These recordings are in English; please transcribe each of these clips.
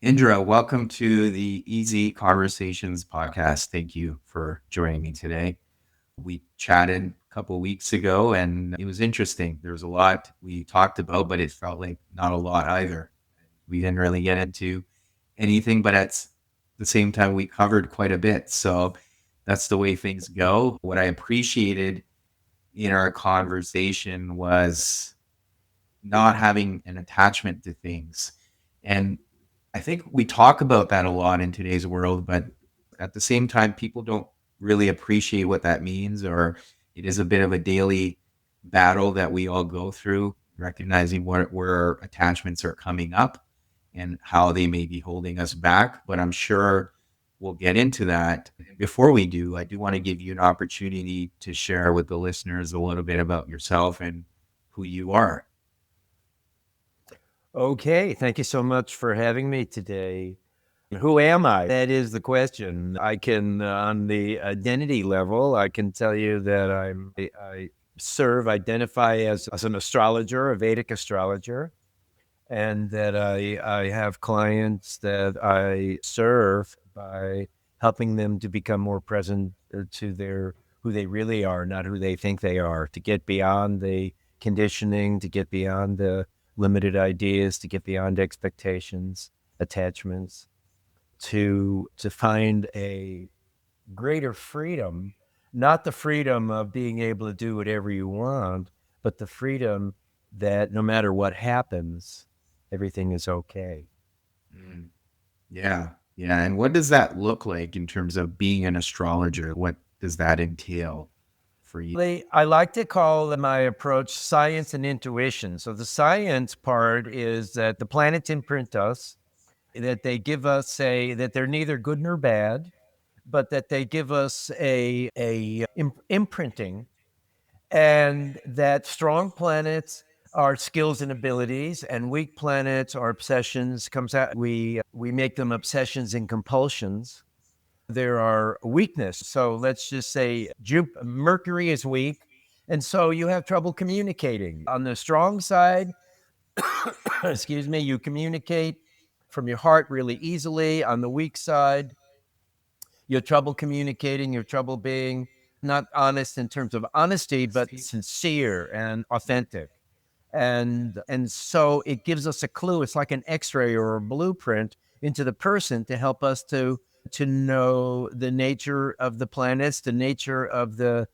Indra, welcome to the Easy Conversations podcast. Thank you for joining me today. We chatted a couple of weeks ago and it was interesting. There was a lot we talked about, but it felt like not a lot either. We didn't really get into anything, but at the same time, we covered quite a bit. So that's the way things go. What I appreciated in our conversation was not having an attachment to things. And I think we talk about that a lot in today's world, but at the same time, people don't really appreciate what that means, or it is a bit of a daily battle that we all go through, recognizing where attachments are coming up and how they may be holding us back. But I'm sure we'll get into that. Before we do, I do want to give you an opportunity to share with the listeners a little bit about yourself and who you are. Okay, thank you so much for having me today. Who am I? That is the question. I can, on the identity level, I can tell you that I identify as an astrologer, a Vedic astrologer, and that I have clients that I serve by helping them to become more present to who they really are, not who they think they are, to get beyond the conditioning, to get beyond the limited ideas, to get beyond expectations, attachments, to find a greater freedom, not the freedom of being able to do whatever you want, but the freedom that no matter what happens, everything is okay. Mm. Yeah. Yeah. And what does that look like in terms of being an astrologer? What does that entail for you? I like to call my approach science and intuition. So the science part is that the planets imprint us, that they give us that they're neither good nor bad, but that they give us imprinting, and that strong planets are skills and abilities, and weak planets are obsessions. Comes out, we make them obsessions and compulsions. There are weakness. So let's just say Mercury is weak, and so you have trouble communicating. On the strong side, excuse me, you communicate from your heart really easily. On the weak side, you have trouble communicating, you have trouble being not honest in terms of honesty, but sincere and authentic. And so it gives us a clue. It's like an X-ray or a blueprint into the person to help us to know the nature of the planets, the nature of the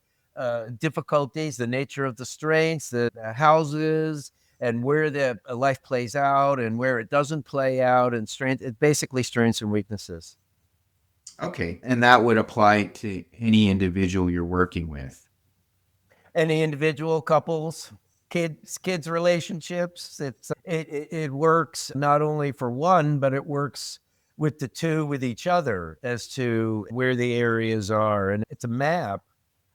difficulties, the nature of the strengths, the houses, and where the life plays out and where it doesn't play out, and strength. It basically strengths and weaknesses. Okay. And that would apply to any individual you're working with. Any individual, couples, kids relationships. It works not only for one, but it works with the two, with each other, as to where the areas are. And it's a map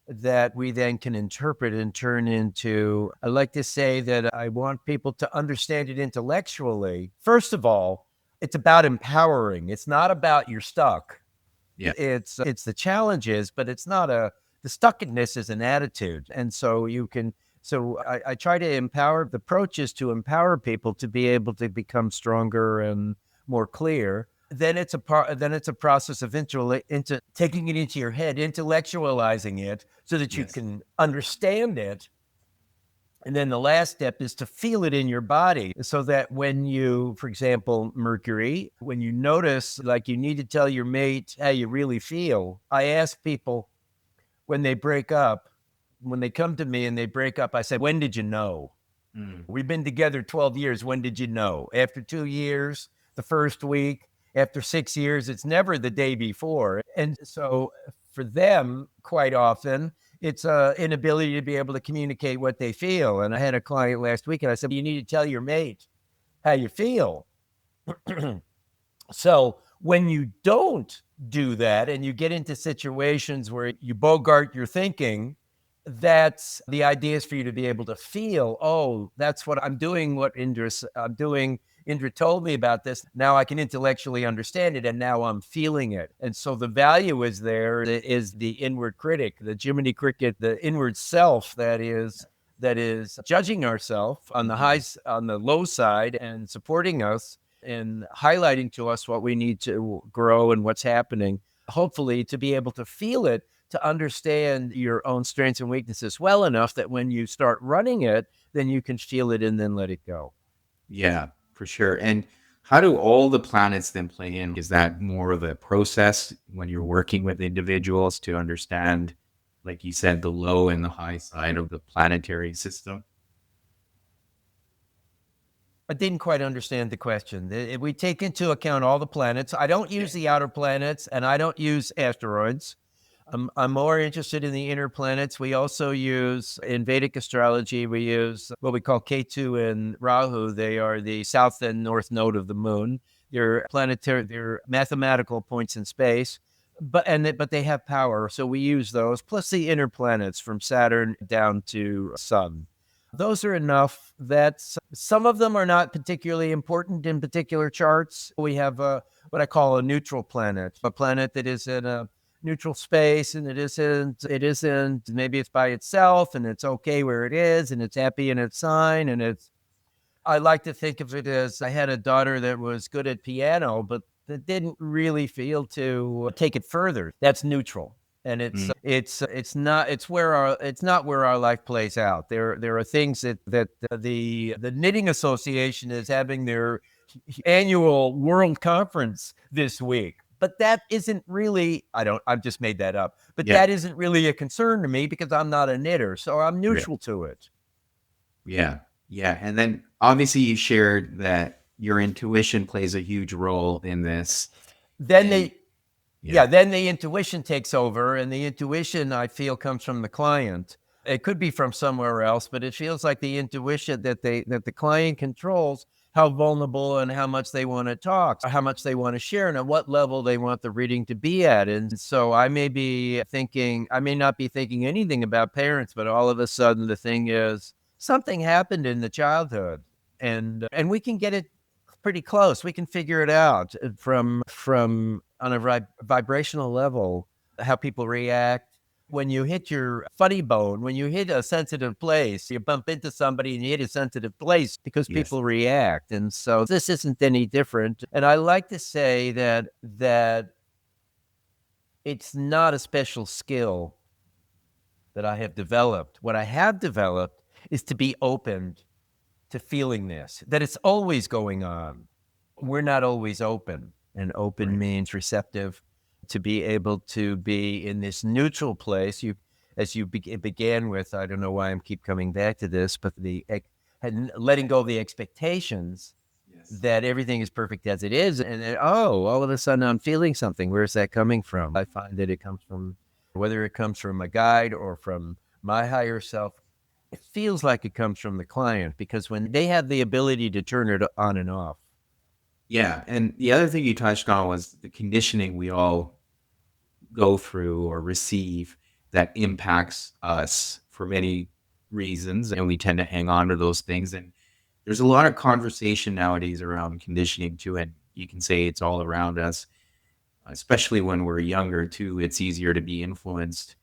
that we then can interpret and turn into. I like to say that I want people to understand it intellectually. First of all, it's about empowering. It's not about you're stuck. Yeah. It's the challenges, but it's not the stuckedness is an attitude. And so I try to empower. The approach is to empower people to be able to become stronger and more clear. Then it's a process of into taking it into your head, intellectualizing it so that you Yes. can understand it. And then the last step is to feel it in your body, so that when you, for example, Mercury, when you notice like you need to tell your mate how you really feel, I ask people when they break up, when they come to me and they break up, I say, when did you know? Mm. We've been together 12 years. When did you know? After 2 years, the first week, after 6 years, it's never the day before. And so for them, quite often, it's an inability to be able to communicate what they feel. And I had a client last week and I said, you need to tell your mate how you feel. So when you don't do that and you get into situations where you bogart your thinking, that's the idea is for you to be able to feel, oh, that's what I'm doing, I'm doing. Indra told me about this. Now I can intellectually understand it, and now I'm feeling it. And so the value is there is the inward critic, the Jiminy Cricket, the inward self that is judging ourselves on the Mhm. on the low side and supporting us, in highlighting to us what we need to grow and what's happening, hopefully to be able to feel it, to understand your own strengths and weaknesses well enough that when you start running it, then you can feel it and then let it go. Yeah, for sure. And how do all the planets then play in? Is that more of a process when you're working with individuals to understand, like you said, the low and the high side of the planetary system? I didn't quite understand the question. We take into account all the planets. I don't use the outer planets and I don't use asteroids. I'm more interested in the inner planets. We also use, in Vedic astrology, we use what we call Ketu and Rahu. They are the south and north node of the moon. They're planetary, they're mathematical points in space, but they have power. So we use those, plus the inner planets from Saturn down to Sun. Those are enough that some of them are not particularly important in particular charts. We have what I call a neutral planet, a planet that is in a neutral space, and it isn't maybe it's by itself and it's okay where it is and it's happy in its sign. And I like to think of it as, I had a daughter that was good at piano but that didn't really feel to take it further. That's neutral. And Mm, it's not where our life plays out. There are things that the knitting association is having their annual world conference this week. But that isn't really, I've just made that up. But yeah, that isn't really a concern to me because I'm not a knitter. So I'm yeah, neutral to it. yeah, yeah. And then obviously you shared that your intuition plays a huge role in this. Then And they, yeah, yeah, then the intuition takes over. And the intuition, I feel, comes from the client. It could be from somewhere else, but it feels like the intuition that the client controls how vulnerable and how much they want to talk, how much they want to share, and at what level they want the reading to be at. And so I may not be thinking anything about parents, but all of a sudden the thing is something happened in the childhood, and we can get it pretty close. We can figure it out from on a vibrational level, how people react. When you hit your funny bone, when you hit a sensitive place, you bump into somebody and you hit a sensitive place because yes, people react. And so this isn't any different. And I like to say that it's not a special skill that I have developed. What I have developed is to be open to feeling this, that it's always going on. We're not always open, and open right. means receptive, to be able to be in this neutral place. As you began with, I don't know why I keep coming back to this, but letting go of the expectations Yes. that everything is perfect as it is. And then, oh, all of a sudden I'm feeling something. Where's that coming from? I find that it comes from, whether it comes from a guide or from my higher self, it feels like it comes from the client because when they have the ability to turn it on and off. Yeah. And the other thing you touched on was the conditioning we all go through or receive that impacts us for many reasons. And we tend to hang on to those things. And there's a lot of conversation nowadays around conditioning too. And you can say it's all around us, especially when we're younger too. It's easier to be influenced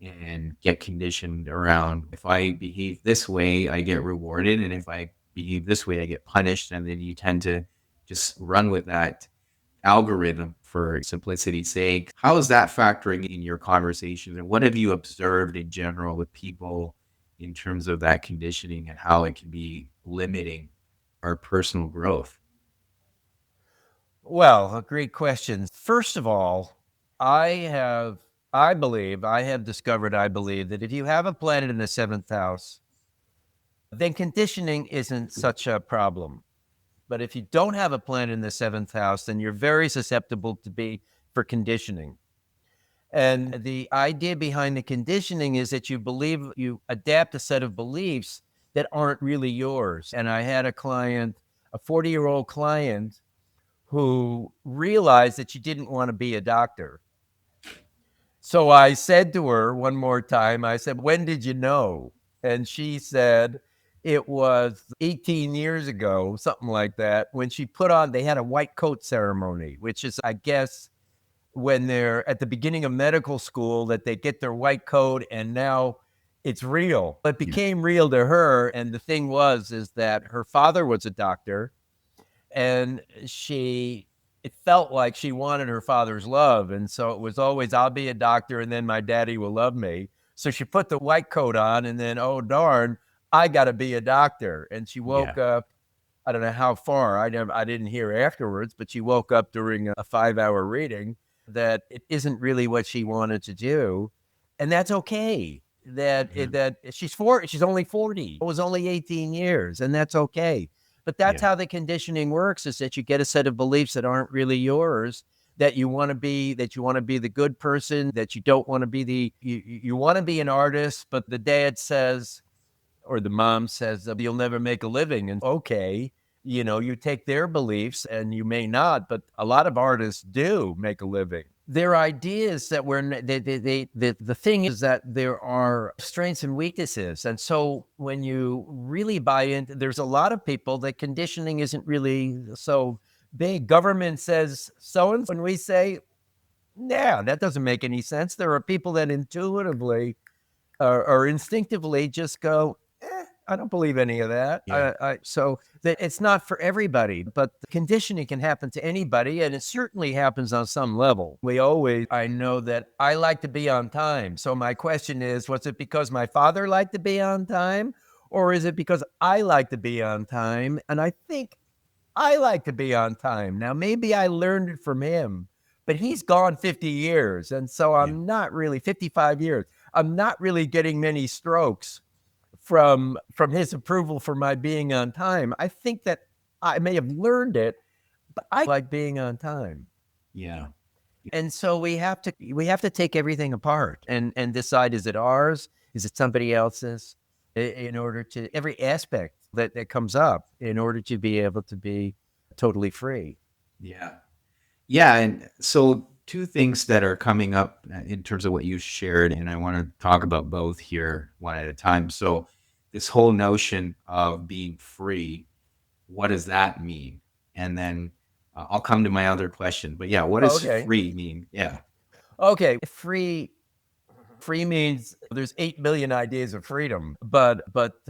and get conditioned around, if I behave this way, I get rewarded. And if I behave this way, I get punished. And then you tend to just run with that algorithm for simplicity's sake. How is that factoring in your conversations? And what have you observed in general with people in terms of that conditioning and how it can be limiting our personal growth? Well, a great question. First of all, I have, I believe that if you have a planet in the seventh house, then conditioning isn't such a problem. But if you don't have a planet in the seventh house, then you're very susceptible to be for conditioning. And the idea behind the conditioning is that you adapt a set of beliefs that aren't really yours. And I had a 40-year-old client who realized that she didn't want to be a doctor. So I said to her one more time, I said, "When did you know?" And she said, it was 18 years ago, something like that, when they had a white coat ceremony, which is, I guess, when they're at the beginning of medical school, that they get their white coat and now it's real. It Yeah. became real to her. And the thing is that her father was a doctor And it felt like she wanted her father's love. And so it was always, I'll be a doctor and then my daddy will love me. So she put the white coat on and then, oh, darn, I got to be a doctor. And she woke Yeah. up, I don't know how far, I didn't hear afterwards, but she woke up during a 5-hour reading that it isn't really what she wanted to do. And that's okay. Mhm. That she's only 40. It was only 18 years, and that's okay. But that's Yeah. how the conditioning works, is that you get a set of beliefs that aren't really yours, that you want to be, the good person, that you don't want to be you want to be an artist, but the dad says, or the mom says, you'll never make a living. And okay, you take their beliefs and you may not, but a lot of artists do make a living. Their ideas that the thing is that there are strengths and weaknesses. And so when you really buy into, there's a lot of people that conditioning isn't really so big. Government says so, and when we say, yeah, that doesn't make any sense. There are people that intuitively or instinctively just go, I don't believe any of that. Yeah. So that it's not for everybody, but the conditioning can happen to anybody, and it certainly happens on some level. I know that I like to be on time. So my question is, was it because my father liked to be on time, or is it because I like to be on time? And I think I like to be on time. Now, maybe I learned it from him, but he's gone 50 years. And so Yeah. I'm not really 55 years. I'm not really getting many strokes from his approval for my being on time. I think that I may have learned it, but I like being on time. Yeah. And so we have to take everything apart and decide, is it ours? Is it somebody else's? In order to every aspect that comes up, in order to be able to be totally free. Yeah. Yeah. And so, two things that are coming up in terms of what you shared, and I want to talk about both here one at a time. So, this whole notion of being free, what does that mean? And then I'll come to my other question. But yeah, what Oh, does okay. free mean? Yeah. Okay. Free means there's 8 billion ideas of freedom, but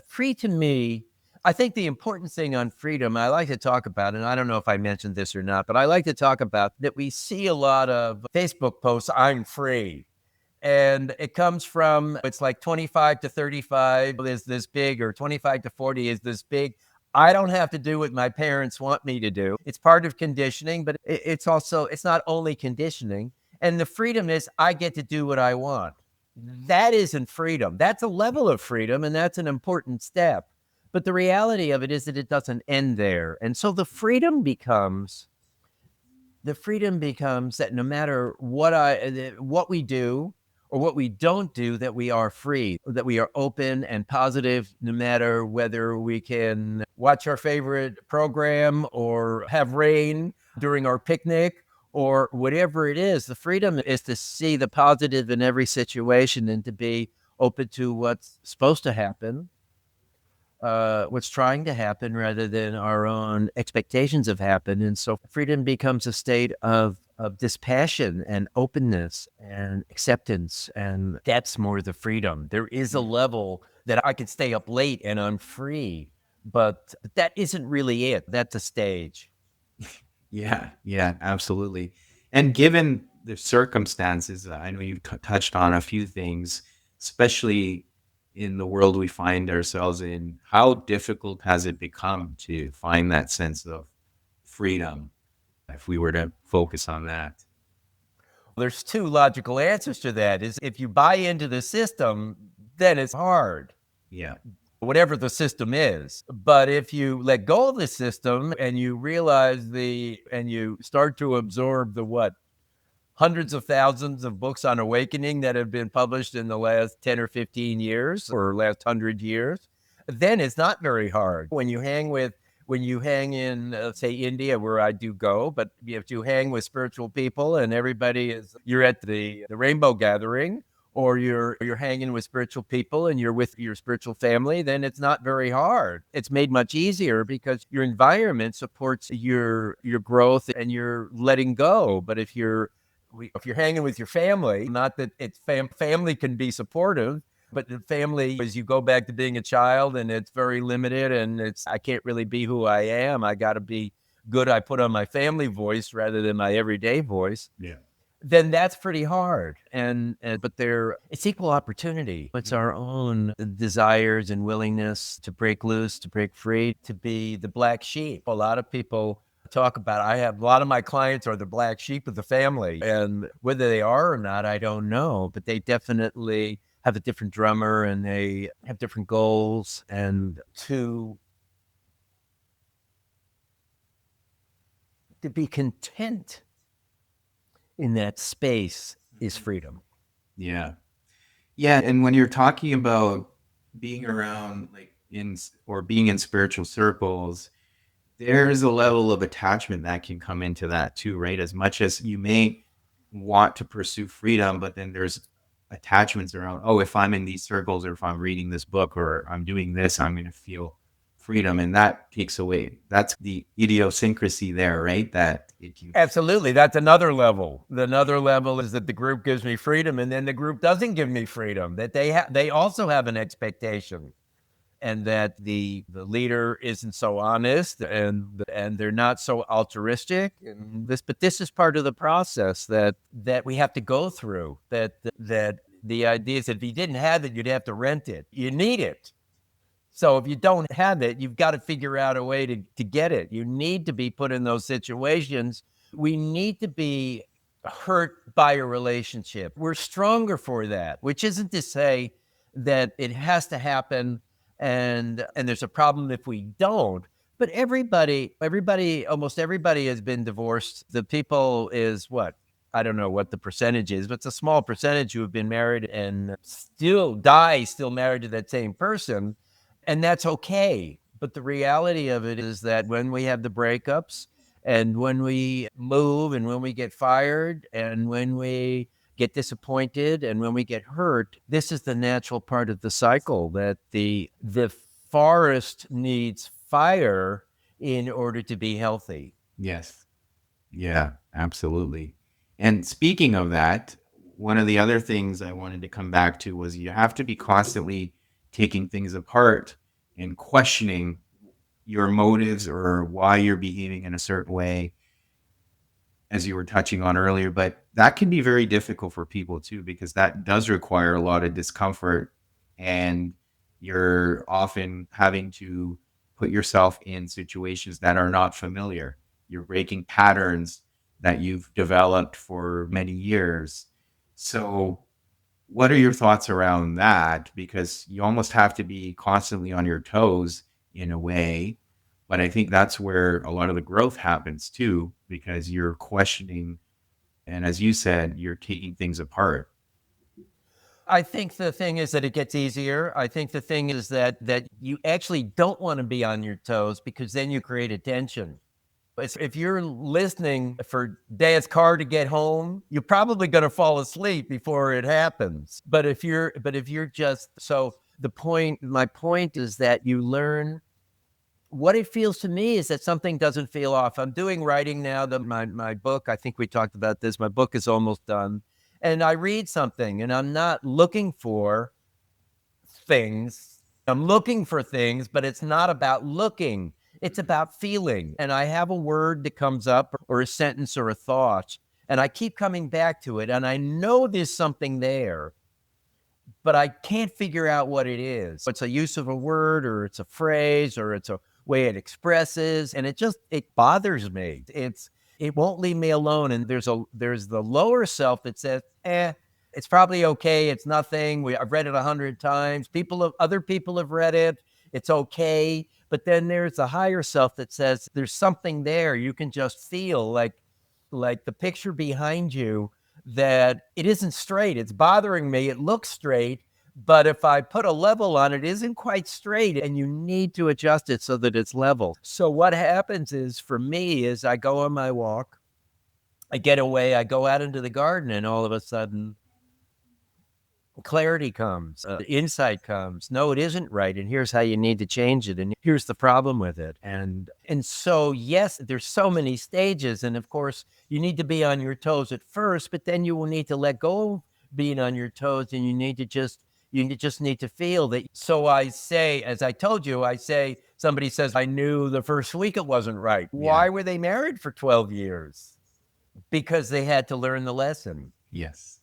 free to me, I think the important thing on freedom I like to talk about, and I don't know if I mentioned this or not, but I like to talk about that we see a lot of Facebook posts, I'm free. And it comes from, it's like 25 to 35 is this big, or 25 to 40 is this big. I don't have to do what my parents want me to do. It's part of conditioning, but it's not only conditioning. And the freedom is I get to do what I want. That isn't freedom. That's a level of freedom, and that's an important step. But the reality of it is that it doesn't end there. And so the freedom becomes that no matter what we do or what we don't do, that we are free, that we are open and positive, no matter whether we can watch our favorite program or have rain during our picnic or whatever it is. The freedom is to see the positive in every situation and to be open to what's supposed to happen, what's trying to happen, rather than our own expectations of happen. And so freedom becomes a state of dispassion and openness and acceptance. And that's more the freedom. There is a Mm. level that I could stay up late and I'm free, but that isn't really it. That's a stage. Yeah. Yeah. Absolutely. And given the circumstances, I know you've touched on a few things, especially in the world we find ourselves in. How difficult has it become to find that sense of freedom if we were to focus on that? There's two logical answers to that. Is if you buy into the system, then it's hard, Yeah. whatever the system is. But if you let go of the system and you and you start to absorb the hundreds of thousands of books on awakening that have been published in the last 10 or 15 years or last 100 years, then it's not very hard. When you hang in, say, India, where I do go, but if you hang with spiritual people and you're at the rainbow gathering, or you're hanging with spiritual people and you're with your spiritual family, then it's not very hard. It's made much easier because your environment supports your growth and your letting go. But if you're hanging with your family, not that family can be supportive, but the family, as you go back to being a child, and it's very limited, and I can't really be who I am. I got to be good I put on my family voice rather than my everyday voice, Yeah. then that's pretty hard. But it's equal opportunity. It's Mhm. our own desires and willingness to break loose, to break free, to be the black sheep. A lot of people talk about, I have a lot of my clients are the black sheep of the family. And whether they are or not, I don't know, but they definitely have a different drummer and they have different goals. And to be content in that space is Mhm. freedom. Yeah. Yeah. And when you're talking about being around, like or being in spiritual circles, there's a level of attachment that can come into that too, right? As much as you may want to pursue freedom, but then there's attachments around, oh, if I'm in these circles or if I'm reading this book or I'm doing this, I'm going to feel freedom. And that takes away. That's the idiosyncrasy there, right? That it can. Absolutely. That's another level. Another level is that the group gives me freedom and then the group doesn't give me freedom, that they also have an expectation, and that the leader isn't so honest and they're not so altruistic, and this is part of the process that we have to go through, that the idea is that if you didn't have it, you'd have to rent it. You need it. So if you don't have it, you've got to figure out a way to get it. You need to be put in those situations. We need to be hurt by a relationship. We're stronger for that, which isn't to say that it has to happen and there's a problem if we don't. But almost everybody has been divorced. The people is what? I don't know what the percentage is, but it's a small percentage who have been married and still married to that same person, and that's okay. But the reality of it is that when we have the breakups and when we move and when we get fired and when we get disappointed and when we get hurt, this is the natural part of the cycle, that the forest needs fire in order to be healthy. Yes. Yeah, absolutely. And speaking of that, one of the other things I wanted to come back to was you have to be constantly taking things apart and questioning your motives or why you're behaving in a certain way, as you were touching on earlier. But that can be very difficult for people too, because that does require a lot of discomfort. And you're often having to put yourself in situations that are not familiar. You're breaking patterns that you've developed for many years. So, what are your thoughts around that? Because you almost have to be constantly on your toes in a way. But I think that's where a lot of the growth happens too, because you're questioning. And as you said, you're taking things apart. I think the thing is that it gets easier. I think the thing is that you actually don't want to be on your toes because then you create attention. If you're listening for Dad's car to get home, you're probably going to fall asleep before it happens. But if you're just so my point is that you learn what it feels to me is that something doesn't feel off. I'm doing writing now. My book, I think we talked about this. My book is almost done. And I read something and I'm not looking for things. I'm looking for things, but it's not about looking. It's about feeling. And I have a word that comes up or a sentence or a thought, and I keep coming back to it. And I know there's something there, but I can't figure out what it is. It's a use of a word or it's a phrase or it's a way it expresses. And it bothers me. It won't leave me alone. And there's the lower self that says, it's probably okay. It's nothing. I've read it 100 times. Other people have read it. It's okay. But then there's the higher self that says there's something there. You can just feel like the picture behind you, that it isn't straight. It's bothering me. It looks straight, but if I put a level on it, it isn't quite straight, and you need to adjust it so that it's level. So what happens is, for me, is I go on my walk, I get away, I go out into the garden, and all of a sudden clarity comes, insight comes. No, it isn't right, and here's how you need to change it, and here's the problem with it. And so, yes, there's so many stages, and of course, you need to be on your toes at first, but then you will need to let go of being on your toes, and you need to just You just need to feel that. So I say, as I told you, I say, somebody says, I knew the first week it wasn't right. Yeah. Why were they married for 12 years? Because they had to learn the lesson. Yes. Is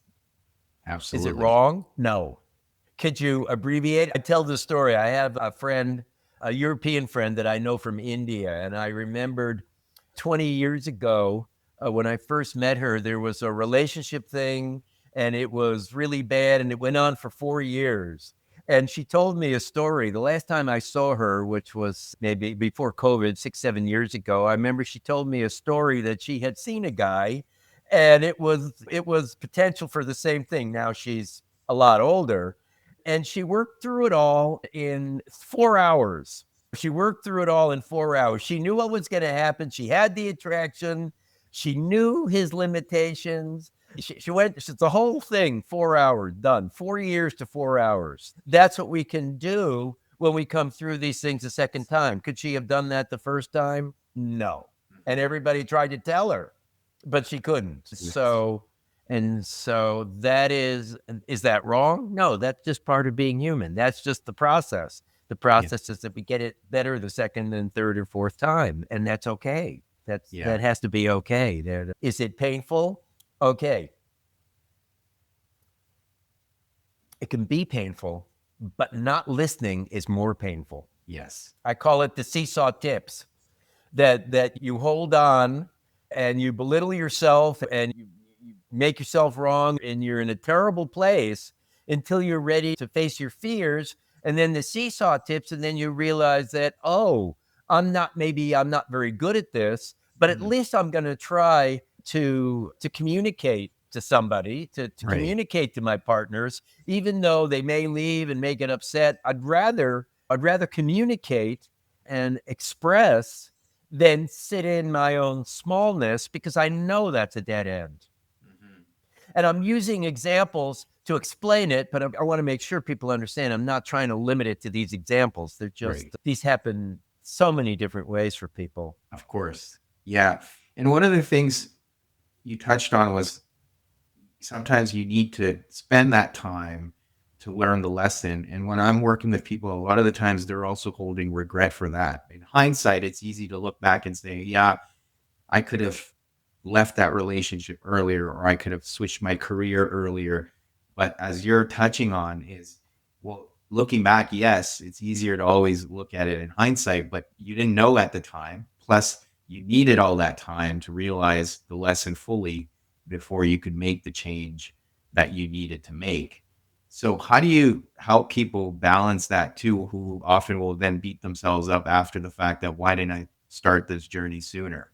it Absolutely. wrong? No. Could you abbreviate? I tell the story. I have a friend, a European friend that I know from India, and I remembered 20 years ago when I first met her, there was a relationship thing, and it was really bad, and it went on for 4 years. And she told me a story. The last time I saw her, which was maybe before COVID, 6, 7 years ago, I remember she told me a story that she had seen a guy, and it was potential for the same thing. Now she's a lot older, and she worked through it all in 4 hours. She worked through it all in 4 hours. She knew what was going to happen. She had the attraction. She knew his limitations. She went, it's the whole thing, 4 hours, done. 4 years to 4 hours. That's what we can do when we come through these things a second time. Could she have done that the first time? No. And everybody tried to tell her, but she couldn't. Yes. So that is that wrong? No, that's just part of being human. That's just the process. The Yeah. process is that we get it better the second and third or fourth time, and that's okay. Yeah. That has to be okay. Is it painful? Okay, it can be painful, but not listening is more painful. Yes. I call it the seesaw tips. That you hold on and you belittle yourself and you make yourself wrong and you're in a terrible place until you're ready to face your fears. And then the seesaw tips, and then you realize that, oh, maybe I'm not very good at this, but at Mhm. least I'm going to try to communicate to somebody, to Right. communicate to my partners, even though they may leave and may get upset. I'd rather communicate and express than sit in my own smallness, because I know that's a dead end. Mhm. And I'm using examples to explain it, but I want to make sure people understand I'm not trying to limit it to these examples. Right. These happen so many different ways for people. Of course. Yeah. And one of the things you touched on was sometimes you need to spend that time to learn the lesson. And when I'm working with people, a lot of the times they're also holding regret for that. In hindsight, it's easy to look back and say, yeah, I could have left that relationship earlier, or I could have switched my career earlier. But as you're touching on is, well, looking back, yes, it's easier to always look at it in hindsight, but you didn't know at the time. Plus, you needed all that time to realize the lesson fully before you could make the change that you needed to make. So, how do you help people balance that too, who often will then beat themselves up after the fact that why didn't I start this journey sooner?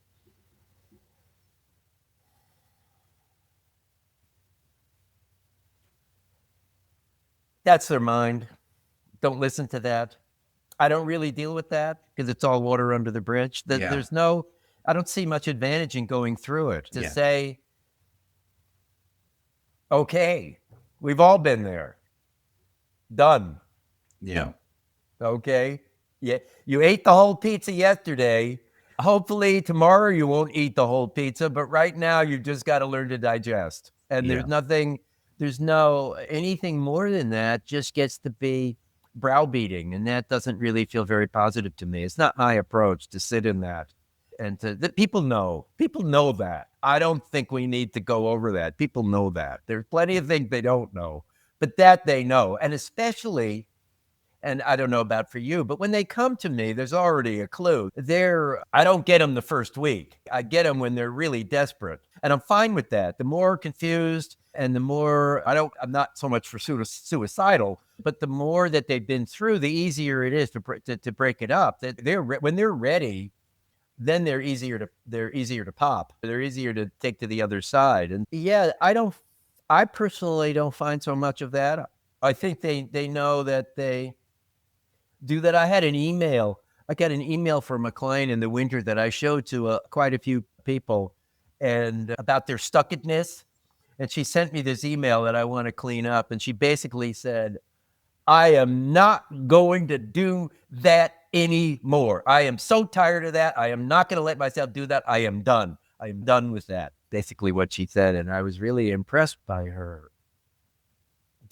That's their mind. Don't listen to that. I don't really deal with that because it's all water under the bridge. Yeah. I don't see much advantage in going through it. To Yeah. say, okay, we've all been there. Done. Yeah. Okay. Yeah. You ate the whole pizza yesterday. Hopefully tomorrow you won't eat the whole pizza, but right now you just got to learn to digest. And Yeah. there's no anything more than that just gets to be browbeating. And that doesn't really feel very positive to me. It's not my approach to sit in that. And people know that. I don't think we need to go over that. People know that. There's plenty of things they don't know, but that they know. And especially, and I don't know about for you, but when they come to me, there's already a clue. I don't get them the first week. I get them when they're really desperate. And I'm fine with that. The more confused and the more I'm not so much for suicidal, but the more that they've been through, the easier it is to break it up. When they're ready, then they're easier to pop. They're easier to take to the other side. And yeah, I personally don't find so much of that. I think they know that they do that. I got an email from a client in the winter that I showed to quite a few people, and about their stuckedness. And she sent me this email that I want to clean up. And she basically said, I am not going to do that anymore. I am so tired of that. I am not going to let myself do that. I am done. I am done with that. Basically what she said. And I was really impressed by her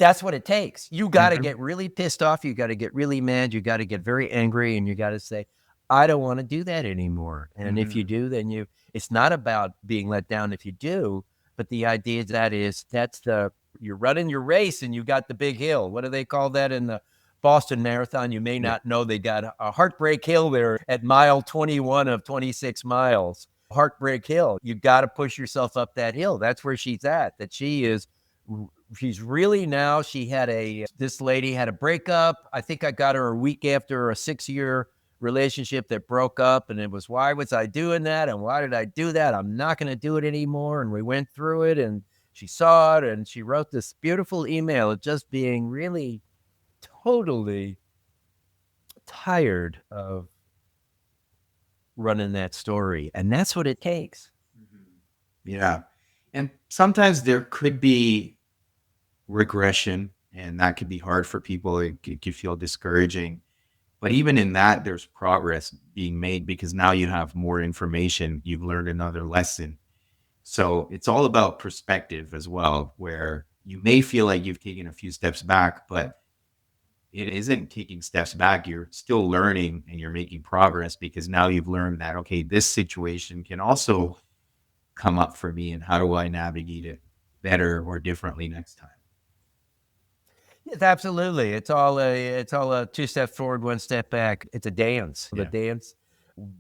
That's what it takes. You got to Mhm. get really pissed off. You got to get really mad. You got to get very angry, and you got to say, I don't want to do that anymore. And if you Mhm. do, then it's not about being let down if you do, but the idea you're running your race and you got the big hill. What do they call that in the Boston Marathon? You may Yeah. not know they got a heartbreak hill there at mile 21 of 26 miles. Heartbreak hill. You've got to push yourself up that hill. That's where she's at. She's really now, this lady had a breakup. I think I got her a week after a 6-year relationship that broke up. And it was, why was I doing that? And why did I do that? I'm not going to do it anymore. And we went through it, and she saw it, and she wrote this beautiful email of just being really totally tired of running that story. And that's what it takes. Mhm. Yeah. And sometimes there could be regression, and that could be hard for people. It could feel discouraging. But even in that, there's progress being made because now you have more information. You've learned another lesson. So it's all about perspective as well, where you may feel like you've taken a few steps back, but it isn't taking steps back. You're still learning and you're making progress because now you've learned that, okay, this situation can also come up for me. And how do I navigate it better or differently next time? Yes, absolutely. It's all a 2 steps forward, 1 step back. It's a dance. The Yeah. dance.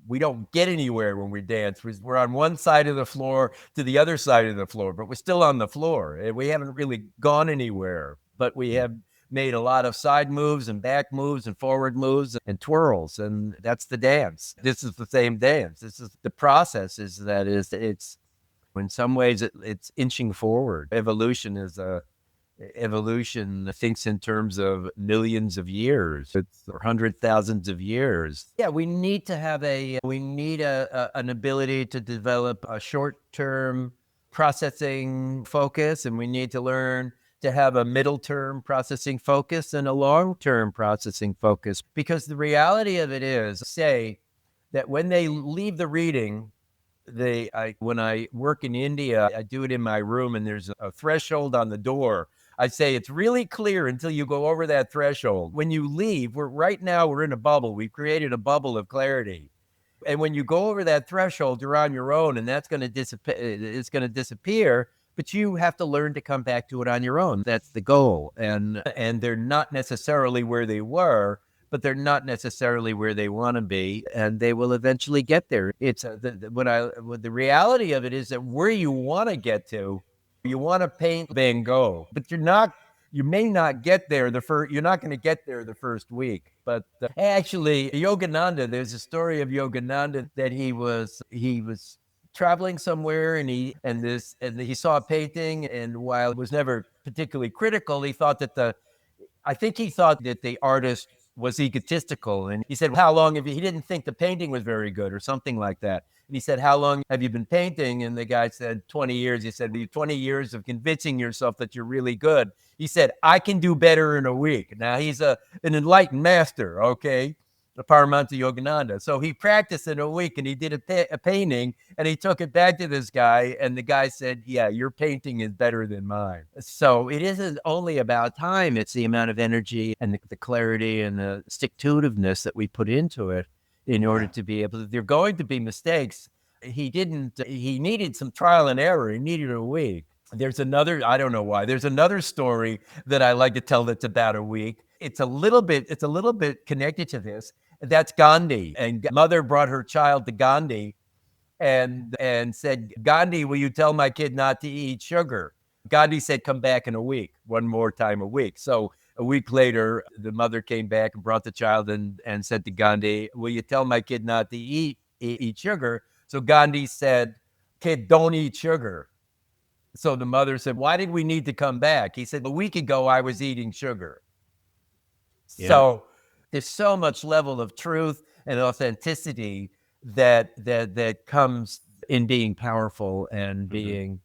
We don't get anywhere when we dance. We're on one side of the floor to the other side of the floor, but we're still on the floor. And we haven't really gone anywhere, but we Yeah. have made a lot of side moves and back moves and forward moves and twirls. And that's the dance. This is the same dance. This is the process it's in some ways it's inching forward. Evolution thinks in terms of millions of years, or hundred thousands of years. Yeah, we need an ability to develop a short-term processing focus, and we need to learn to have a middle-term processing focus and a long-term processing focus. Because the reality of it is, say that when they leave the reading, when I work in India, I do it in my room, and there's a threshold on the door. I say it's really clear until you go over that threshold. When you leave, we're in a bubble. We've created a bubble of clarity. And when you go over that threshold, you're on your own, and that's going to disappear. It's going to disappear, but you have to learn to come back to it on your own. That's the goal. And they're not necessarily where they were, but they're not necessarily where they want to be, and they will eventually get there. It's what the reality of it is that where you want to get to, you want to paint Van Gogh, but you may not get there you're not going to get there the first week. But actually, Yogananda, there's a story of Yogananda that he was traveling somewhere, and he saw a painting, and while it was never particularly critical, I think he thought that the artist was egotistical. And he said, how long he didn't think the painting was very good or something like that. And he said, how long have you been painting? And the guy said, 20 years. He said, 20 years of convincing yourself that you're really good. He said, I can do better in a week. Now he's an enlightened master, okay? The Paramount Yogananda. So he practiced in a week, and he did a painting, and he took it back to this guy, and the guy said, yeah, your painting is better than mine. So it isn't only about time, it's the amount of energy and the clarity and the stick-to-itiveness that we put into it in order Yeah. to be able to. There are going to be mistakes. He needed some trial and error. He needed a week. I don't know why. There's another story that I like to tell that's about a week. It's a little bit connected to this. That's Gandhi. And mother brought her child to Gandhi and said, Gandhi, will you tell my kid not to eat sugar? Gandhi said, come back in a week, one more time a week. So a week later, the mother came back and brought the child and said to Gandhi, will you tell my kid not to eat sugar? So Gandhi said, kid, don't eat sugar. So the mother said, why did we need to come back? He said, a week ago, I was eating sugar. Yeah. So there's so much level of truth and authenticity that comes in being powerful and Mhm. being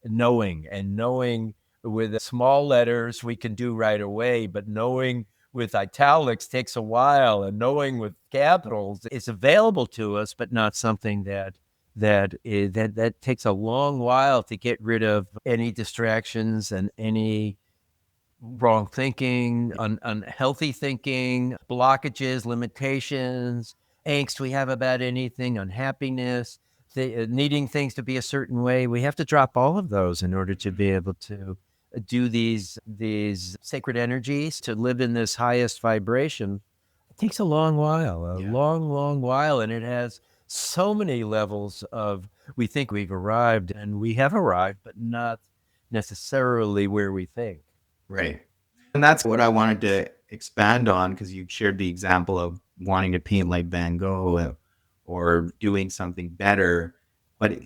knowing with small letters we can do right away, but knowing with italics takes a while, and knowing with capitals is available to us, but not something that takes a long while to get rid of any distractions and any wrong thinking, unhealthy thinking, blockages, limitations, angst we have about anything, unhappiness, needing things to be a certain way. We have to drop all of those in order to be able to do these sacred energies, to live in this highest vibration. It takes a long while, a long while, and it has so many levels of, we think we've arrived, and we have arrived, but not necessarily where we think. Right. And that's what I wanted to expand on, because you shared the example of wanting to paint like Van Gogh, or doing something better. But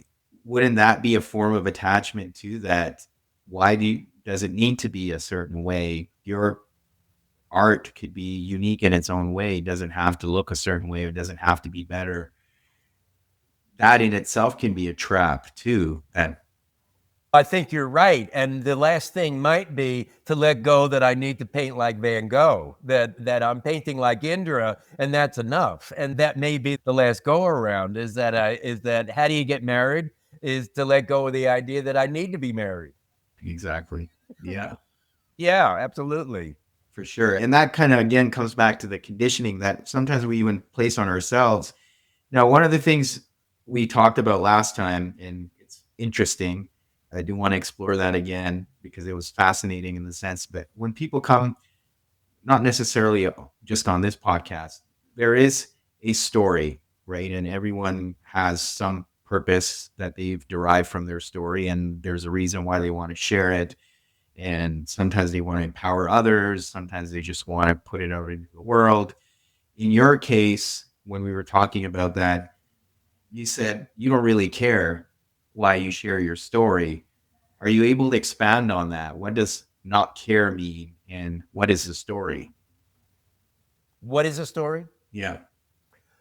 wouldn't that be a form of attachment to that? Does it need to be a certain way? Your art could be unique in its own way. It doesn't have to look a certain way. It doesn't have to be better. That in itself can be a trap too. And I think you're right. And the last thing might be to let go that I need to paint like Van Gogh, that I'm painting like Indra, and that's enough. And that may be the last go around, is that how do you get married? Is to let go of the idea that I need to be married. exactly. Yeah. Yeah, absolutely. For sure. And that kind of again comes back to the conditioning that sometimes we even place on ourselves. Now, one of the things we talked about last time, and it's interesting, I do want to explore that again because it was fascinating in the sense that when people come, not necessarily just on this podcast, there is a story, right? And everyone has some purpose that they've derived from their story, and there's a reason why they want to share it. And sometimes they want to empower others. Sometimes they just want to put it out into the world. In your case, when we were talking about that, you said you don't really care why you share your story. Are you able to expand on that? What does not care mean? And what is the story? What is a story? Yeah.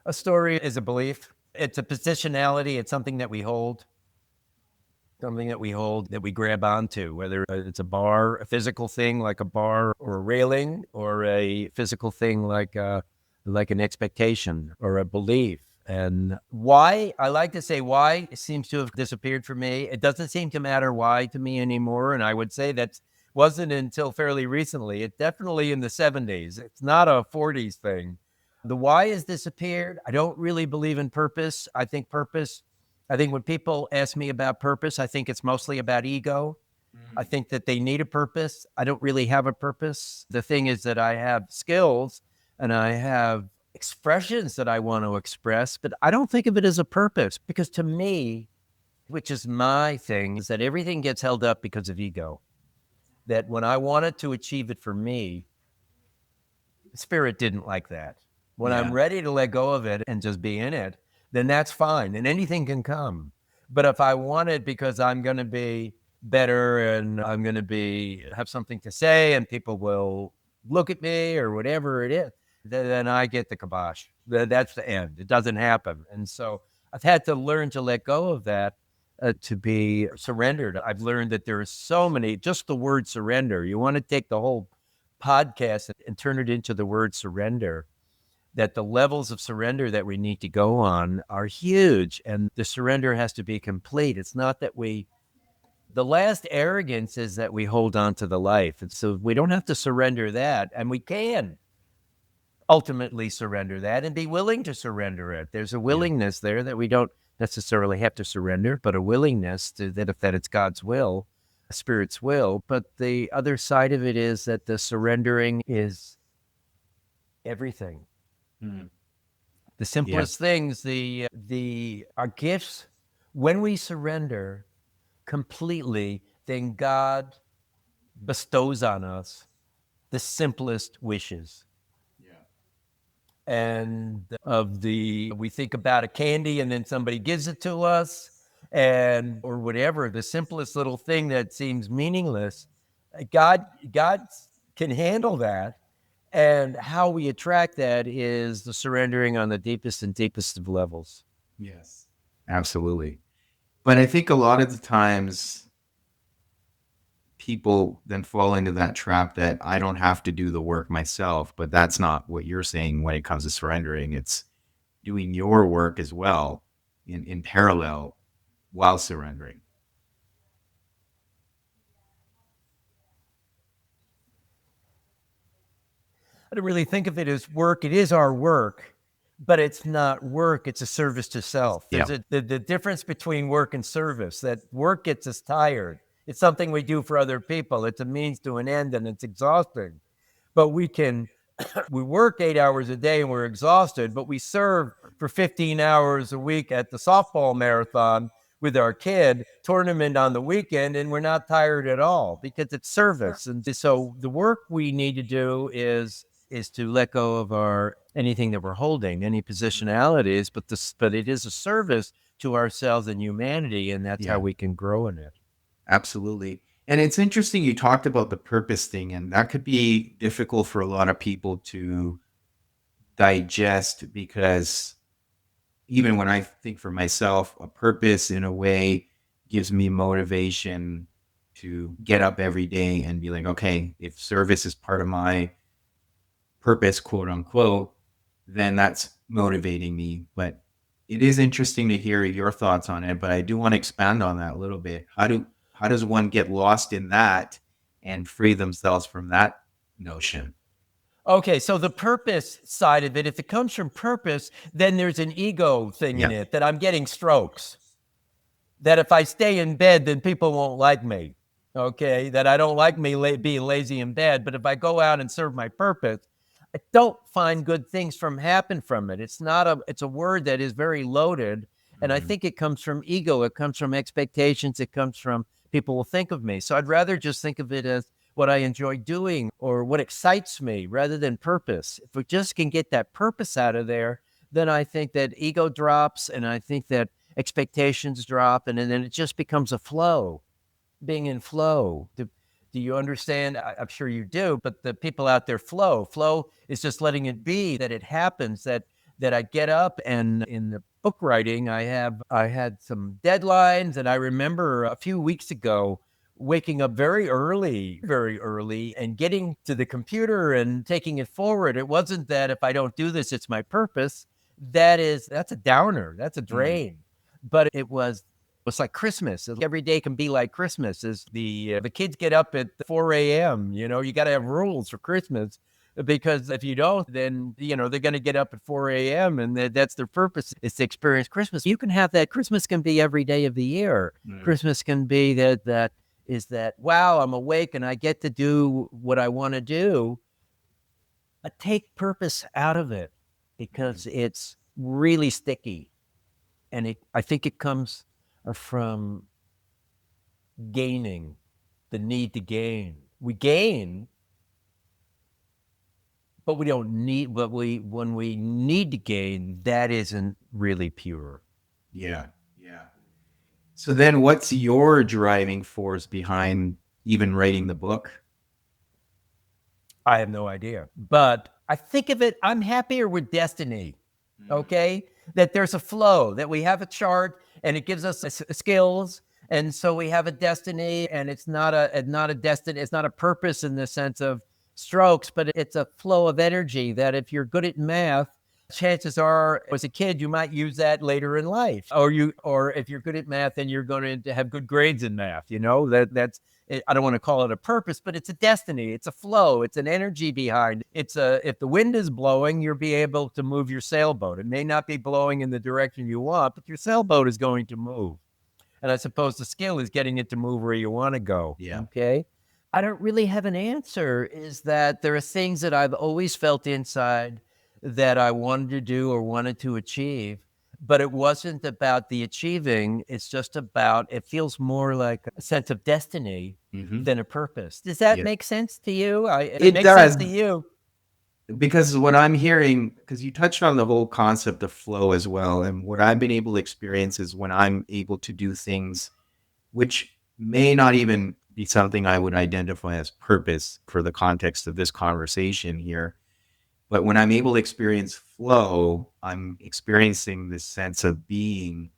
A story is a belief. It's a positionality. It's something that we hold, that we grab onto, whether it's a bar, a physical thing like a bar or a railing, or a physical thing like an expectation or a belief. And why, I like to say why, it seems to have disappeared for me. It doesn't seem to matter why to me anymore. And I would say that wasn't until fairly recently. It definitely in the 70s. It's not a 40s thing. The why has disappeared. I don't really believe in purpose. I think when people ask me about purpose, I think it's mostly about ego. I think that they need a purpose. I don't really have a purpose. The thing is that I have skills and I have expressions that I want to express, but I don't think of it as a purpose, because to me, which is my thing, is that everything gets held up because of ego. That when I wanted to achieve it for me, spirit didn't like that. When I'm Yeah. ready to let go of it and just be in it, then that's fine and anything can come. But if I want it because I'm going to be better and I'm going to have something to say and people will look at me or whatever it is, then I get the kibosh. That's the end. It doesn't happen. And so I've had to learn to let go of that, to be surrendered. I've learned that there are so many, just the word surrender. You want to take the whole podcast and turn it into the word surrender, that the levels of surrender that we need to go on are huge. And the surrender has to be complete. It's not that the last arrogance is that we hold on to the life. And so we don't have to surrender that. And we can ultimately surrender that and be willing to surrender it. There's a Yeah. willingness there that we don't necessarily have to surrender, but a willingness to that it's God's will, Spirit's will. But the other side of it is that the surrendering is everything. Mm. The Yeah. simplest things, the our gifts, when we surrender completely, then God bestows on us the simplest wishes. Yeah. And we think about a candy and then somebody gives it to us, and or whatever, the simplest little thing that seems meaningless, god can handle that. And how we attract that is the surrendering on the deepest and deepest of levels. Yes. Absolutely. But I think a lot of the times people then fall into that trap that I don't have to do the work myself, but that's not what you're saying when it comes to surrendering. It's doing your work as well in parallel while surrendering. I don't really think of it as work. It is our work, but it's not work. It's a service to self. Yeah. There's the difference between work and service, that work gets us tired. It's something we do for other people. It's a means to an end, and it's exhausting. But we work 8 hours a day and we're exhausted, but we serve for 15 hours a week at the softball marathon with our kid tournament on the weekend, and we're not tired at all because it's service. And so the work we need to do is to let go of our anything that we're holding, any positionalities, but it is a service to ourselves and humanity, and that's how Yeah, we can grow in it. absolutely. And it's interesting you talked about the purpose thing, and that could be difficult for a lot of people to digest because even when I think for myself, a purpose in a way gives me motivation to get up every day and be like, okay, if service is part of my purpose, quote unquote, then that's motivating me. But it is interesting to hear your thoughts on it. But I do want to expand on that a little bit. How does one get lost in that and free themselves from that notion? Okay, so the purpose side of it, if it comes from purpose, then there's an ego thing in Yeah. it that I'm getting strokes. That if I stay in bed, then people won't like me. Okay, that I don't like me being lazy in bed, but if I go out and serve my purpose, I don't find good things happen from it. It's a word that is very loaded, and I Mhm. think it comes from ego. It comes from expectations. It comes from people will think of me. So I'd rather just think of it as what I enjoy doing or what excites me rather than purpose. If we just can get that purpose out of there, then I think that ego drops, and I think that expectations drop, and then it just becomes a flow, being in flow. Do you understand? I'm sure you do, but the people out there flow is just letting it be, that it happens, that I get up. And in the book writing, I had some deadlines, and I remember a few weeks ago waking up very early, and getting to the computer and taking it forward. It wasn't that if I don't do this, it's my purpose. That's a downer. That's a Mm. drain. But it's like Christmas. Every day can be like Christmas. Is the kids get up at 4 a.m. You got to have rules for Christmas, because if you don't, then they're going to get up at 4 a.m. and that's their purpose, is to experience Christmas. You can have that. Christmas can be every day of the year. Mm. Christmas can be that wow, I'm awake and I get to do what I want to do. But take purpose out of it, Mm. because it's really sticky, and I think it comes from gaining, the need to gain. We gain, but we don't need. But when we need to gain, that isn't really pure. Yeah. Yeah. So then what's your driving force behind even writing the book? I have no idea, but I think of it. I'm happier with destiny. Mm. Okay, that there's a flow, that we have a chart, and it gives us skills. And so we have a destiny, and it's not a destiny. It's not a purpose in the sense of strokes, but it's a flow of energy, that if you're good at math, chances are as a kid you might use that later in life, or if you're good at math, then you're going to have good grades in math. That's I don't want to call it a purpose, but it's a destiny. It's a flow. It's an energy behind. If the wind is blowing, you'll be able to move your sailboat. It may not be blowing in the direction you want, but your sailboat is going to move. And I suppose the skill is getting it to move where you want to go. Yeah. Okay. I don't really have an answer. Is that there are things that I've always felt inside that I wanted to do or wanted to achieve, but it wasn't about the achieving. It's just about, it feels more like a sense of destiny Hmm. than a purpose. Does that Yeah. make sense to you? If it It makes sense does. to you. Because what I'm hearing, because you touched on the whole concept of flow as well, and what I've been able to experience is when I'm able to do things which may not even be something I would identify as purpose for the context of this conversation here. But when I'm able to experience flow, I'm experiencing this sense of being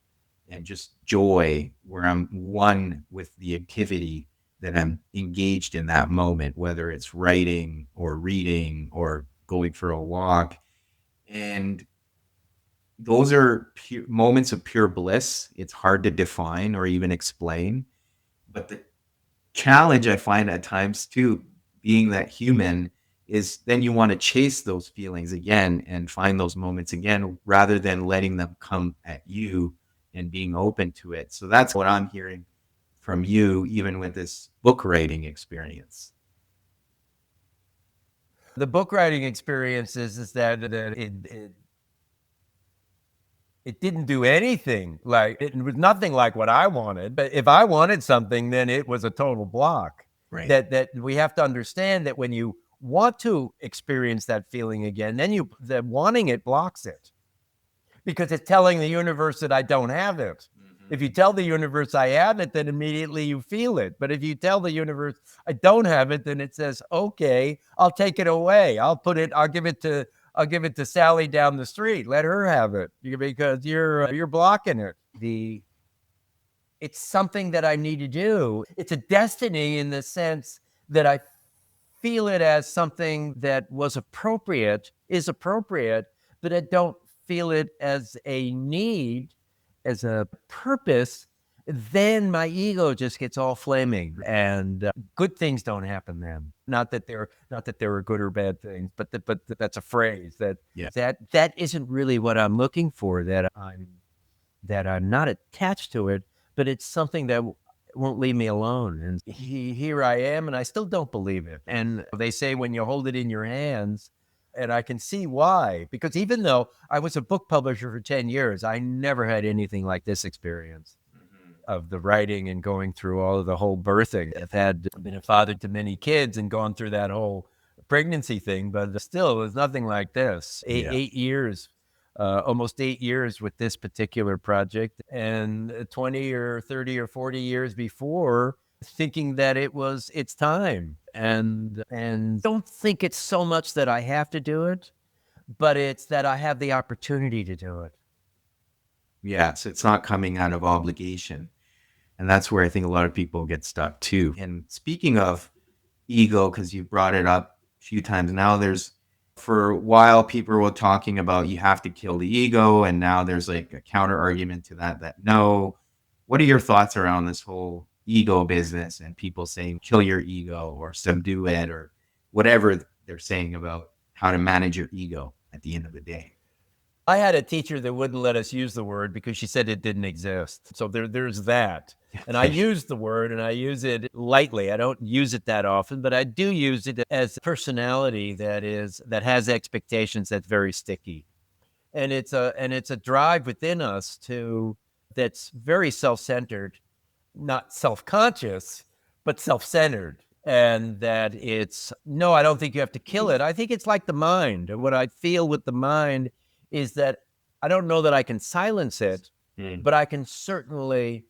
and just joy where I'm one with the activity that I'm engaged in that moment, whether it's writing or reading or going for a walk. And those are moments of pure bliss. It's hard to define or even explain. But the challenge I find at times too, being that human, is then you want to chase those feelings again and find those moments again rather than letting them come at you and being open to it. So that's what I'm hearing from you, even with this book writing experience. The book writing experience is that it didn't do anything. Like, it was nothing like what I wanted. But if I wanted something, then it was a total block. Right. That we have to understand that when you want to experience that feeling again, then the wanting it blocks it, because it's telling the universe that I don't have it. If you tell the universe I have it, then immediately you feel it. But if you tell the universe I don't have it, then it says, okay, I'll take it away. I'll give it to Sally down the street. Let her have it, because you're blocking it. It's something that I need to do. It's a destiny in the sense that I feel it as something that is appropriate, but I don't feel it as a need, as a purpose. Then my ego just gets all flaming, and good things don't happen then. Not that there are good or bad things, but that's a phrase that isn't really what I'm looking for. That I'm not attached to it, but it's something that won't leave me alone. And here I am, and I still don't believe it. And they say when you hold it in your hands, and I can see why, because even though I was a book publisher for 10 years, I never had anything like this experience of the writing and going through all of the whole birthing. I've been a father to many kids and gone through that whole pregnancy thing, but still, there's nothing like this. 8 years. Almost 8 years with this particular project, and 20 or 30 or 40 years before, thinking that it's time, and don't think it's so much that I have to do it, but it's that I have the opportunity to do it. Yes, it's not coming out of obligation. And that's where I think a lot of people get stuck too. And speaking of ego, because you brought it up a few times now, for a while, people were talking about you have to kill the ego. And now there's like a counter argument to that no. What are your thoughts around this whole ego business and people saying kill your ego or subdue it or whatever they're saying about how to manage your ego at the end of the day? I had a teacher that wouldn't let us use the word because she said it didn't exist. So there's that. And I use the word, and I use it lightly. I don't use it that often, but I do use it as a personality that has expectations that's very sticky. And it's a drive within us that's very self-centered, not self-conscious, but self-centered. And that no, I don't think you have to kill it. I think it's like the mind. What I feel with the mind is that I don't know that I can silence it, but I can certainly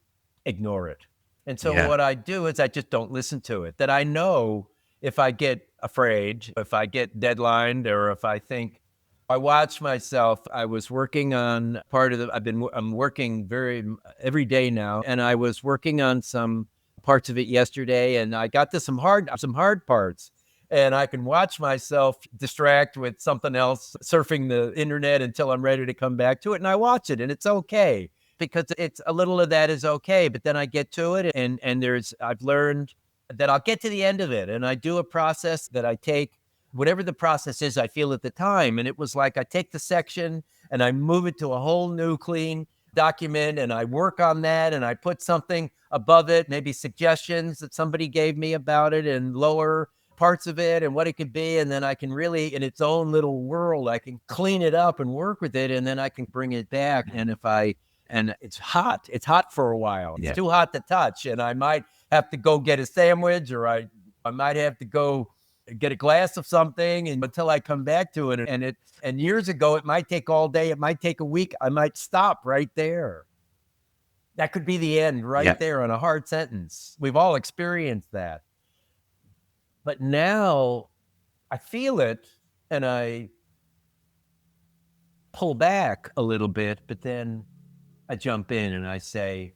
ignore it. And so what I do is I just don't listen to it. That I know if I get afraid, if I get deadlined, or if I think, I watch myself. I was working on I'm working every day now, and I was working on some parts of it yesterday, and I got to some hard parts. And I can watch myself distract with something else, surfing the internet until I'm ready to come back to it. And I watch it, and it's okay, because it's a little of that is okay. But then I get to it, and I've learned that I'll get to the end of it, and I do a process that I take, whatever the process is I feel at the time. And it was like I take the section and I move it to a whole new clean document, and I work on that, and I put something above it, maybe suggestions that somebody gave me about it, and lower parts of it and what it could be. And then I can really, in its own little world, I can clean it up and work with it, and then I can bring it back. And it's hot for a while. It's too hot to touch, and I might have to go get a sandwich, or I might have to go get a glass of something, and until I come back to it. And years ago, it might take all day, it might take a week, I might stop right there. That could be the end right there on a hard sentence. We've all experienced that. But now I feel it, and I pull back a little bit, but then I jump in and I say,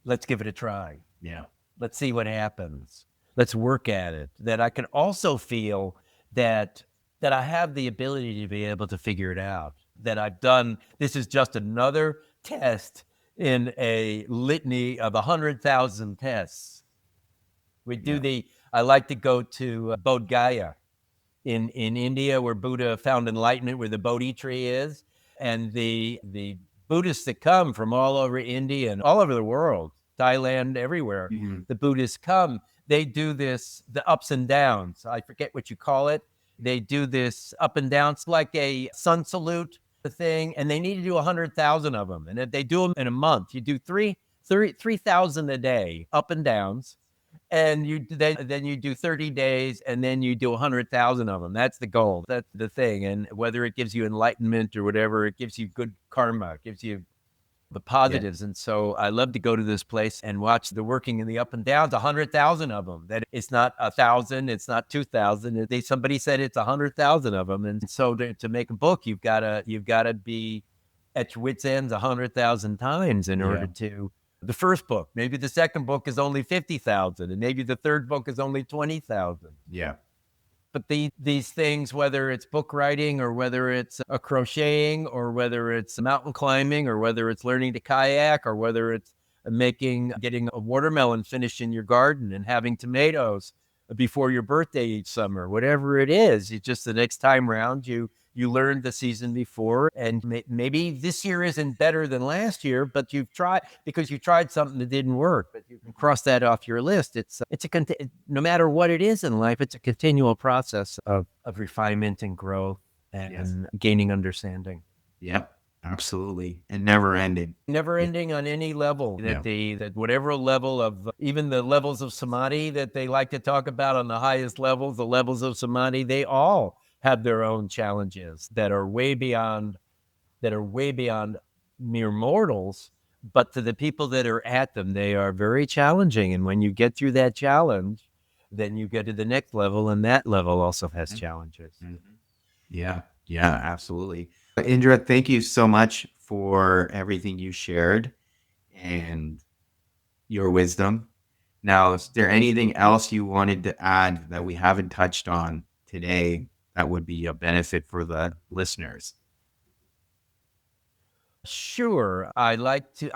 let's give it a try. Yeah. Let's see what happens. Let's work at it. That I can also feel that I have the ability to be able to figure it out. That this is just another test in a litany of 100,000 tests. We do I like to go to Bodh Gaya in India, where Buddha found enlightenment, where the Bodhi tree is. And the Buddhists that come from all over India and all over the world, Thailand, everywhere, Mhm. the Buddhists come, they do this, the ups and downs. I forget what you call it. They do this up and downs like a sun salute thing, and they need to do 100,000 of them. And if they do them in a month, you do 3,000 a day, up and downs, and then you do 30 days, and then you do 100,000 of them. That's the goal. That's the thing. And whether it gives you enlightenment or whatever, it gives you good karma, it gives you the Yeah. positives. And so I love to go to this place and watch the working in the up and downs, 100,000 of them. That it's not 1,000, it's not 2,000. Somebody said it's 100,000 of them. And so to make a book, you've got to be at your wits' ends 100,000 times in order Yeah. to. The first book, maybe the second book is only 50,000, and maybe the third book is only 20,000. Yeah. But these things, whether it's book writing or whether it's a crocheting or whether it's mountain climbing or whether it's learning to kayak or whether it's getting a watermelon finished in your garden and having tomatoes before your birthday each summer, whatever it is, it's just the next time round you learned the season before, and maybe this year isn't better than last year, but you've tried because you tried something that didn't work, but you can cross that off your list. No matter what it is in life, it's a continual process of refinement and growth Yes. and gaining understanding. Yep. Absolutely. And never ending. Never Yeah. ending on any level. Yeah. That whatever level of even the levels of samadhi that they like to talk about on the highest levels, the levels of samadhi, they all have their own challenges that are way beyond mere mortals. But to the people that are at them, they are very challenging. And when you get through that challenge, then you get to the next level, and that level also has challenges. Mhm. Yeah. Yeah. Absolutely. Indra, thank you so much for everything you shared and your wisdom. Now, is there anything else you wanted to add that we haven't touched on today that would be a benefit for the listeners? Sure. I like to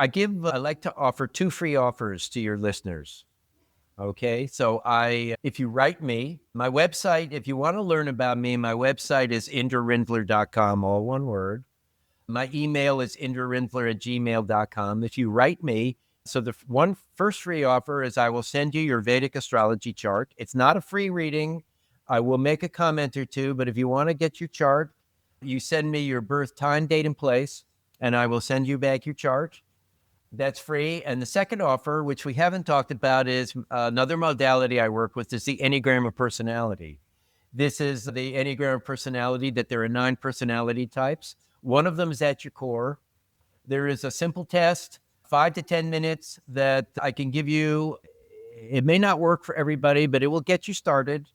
offer two free offers to your listeners. Okay. So if you write me, my website, if you want to learn about me, my website is indrarinzler.com, all one word. My email is indrarinzler@gmail.com. If you write me, so the first free offer is I will send you your Vedic astrology chart. It's not a free reading. I will make a comment or two, but if you want to get your chart, you send me your birth time, date, and place, and I will send you back your chart. That's free. And the second offer, which we haven't talked about, is another modality I work with, is the Enneagram of Personality. This is the Enneagram of Personality, that there are 9 personality types. One of them is at your core. There is a simple test, 5 to 10 minutes, that I can give you. It may not work for everybody, but it will get you started.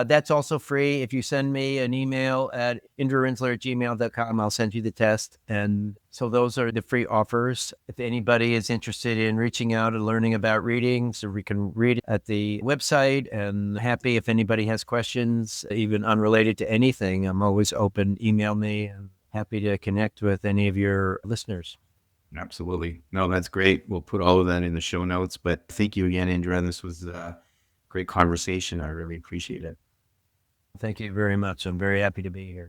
That's also free. If you send me an email at indrarinzler@gmail.com, I'll send you the test. And so those are the free offers. If anybody is interested in reaching out and learning about reading, so we can read at the website. And happy if anybody has questions, even unrelated to anything, I'm always open. Email me, and happy to connect with any of your listeners. Absolutely. No, that's great. We'll put all of that in the show notes. But thank you again, Indra. This was a great conversation. I really appreciate it. Thank you very much. I'm very happy to be here.